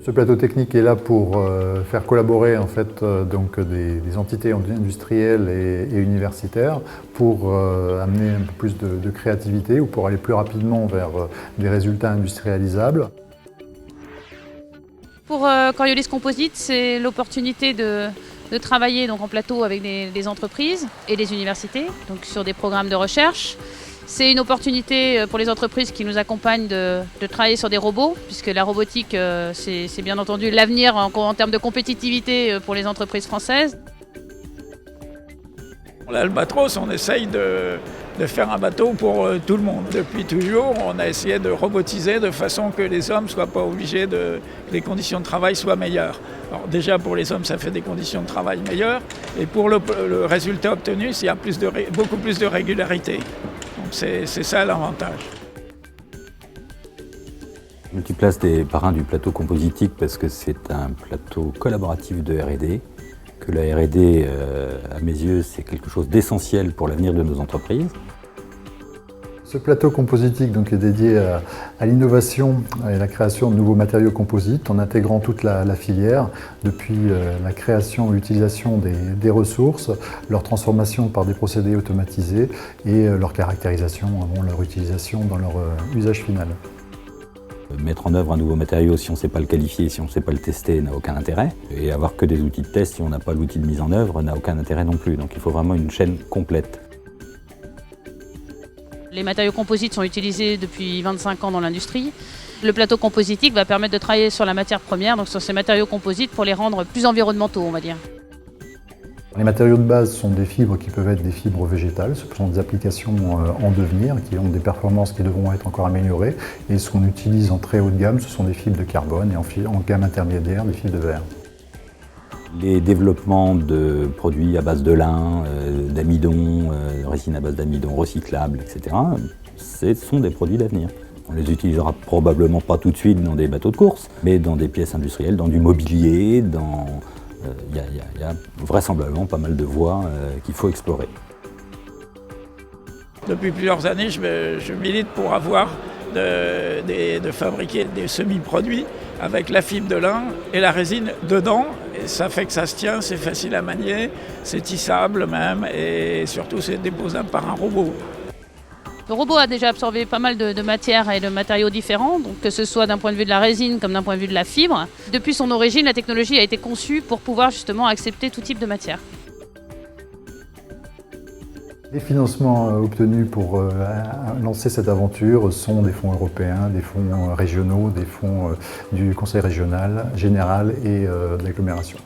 Ce plateau technique est là pour faire collaborer en fait, donc des entités industrielles et universitaires pour amener un peu plus de créativité ou pour aller plus rapidement vers des résultats industrialisables. Pour Coriolis Composite, c'est l'opportunité de travailler donc en plateau avec des entreprises et des universités, donc sur des programmes de recherche. C'est une opportunité pour les entreprises qui nous accompagnent de travailler sur des robots, puisque la robotique, c'est bien entendu l'avenir en termes de compétitivité pour les entreprises françaises. L'Albatros, on essaye de faire un bateau pour tout le monde. Depuis toujours, on a essayé de robotiser de façon que les hommes ne soient pas obligés que les conditions de travail soient meilleures. Alors déjà, pour les hommes, ça fait des conditions de travail meilleures. Et pour le résultat obtenu, il y a beaucoup plus de régularité. Donc c'est ça l'avantage. Multiplace des parrains du plateau compositique parce que c'est un plateau collaboratif de R&D. Que la R&D, à mes yeux, c'est quelque chose d'essentiel pour l'avenir de nos entreprises. Ce plateau compositique donc, est dédié à l'innovation et la création de nouveaux matériaux composites en intégrant toute la filière, depuis la création et l'utilisation des ressources, leur transformation par des procédés automatisés et leur caractérisation avant leur utilisation dans leur usage final. Mettre en œuvre un nouveau matériau, si on ne sait pas le qualifier, si on ne sait pas le tester, n'a aucun intérêt. Et avoir que des outils de test, si on n'a pas l'outil de mise en œuvre, n'a aucun intérêt non plus. Donc il faut vraiment une chaîne complète. Les matériaux composites sont utilisés depuis 25 ans dans l'industrie. Le plateau compositique va permettre de travailler sur la matière première, donc sur ces matériaux composites, pour les rendre plus environnementaux, on va dire. Les matériaux de base sont des fibres qui peuvent être des fibres végétales. Ce sont des applications en devenir qui ont des performances qui devront être encore améliorées. Et ce qu'on utilise en très haut de gamme, ce sont des fibres de carbone et en gamme intermédiaire, des fibres de verre. Les développements de produits à base de lin, d'amidon, résine à base d'amidon recyclable, etc., ce sont des produits d'avenir. On les utilisera probablement pas tout de suite dans des bateaux de course, mais dans des pièces industrielles, dans du mobilier, il y a vraisemblablement pas mal de voies qu'il faut explorer. Depuis plusieurs années, je milite pour de fabriquer des semi-produits avec la fibre de lin et la résine dedans. Et ça fait que ça se tient, c'est facile à manier, c'est tissable même et surtout c'est déposable par un robot. Le robot a déjà absorbé pas mal de matières et de matériaux différents, donc que ce soit d'un point de vue de la résine comme d'un point de vue de la fibre. Depuis son origine, la technologie a été conçue pour pouvoir justement accepter tout type de matière. Les financements obtenus pour lancer cette aventure sont des fonds européens, des fonds régionaux, des fonds du Conseil régional, général et d'agglomération.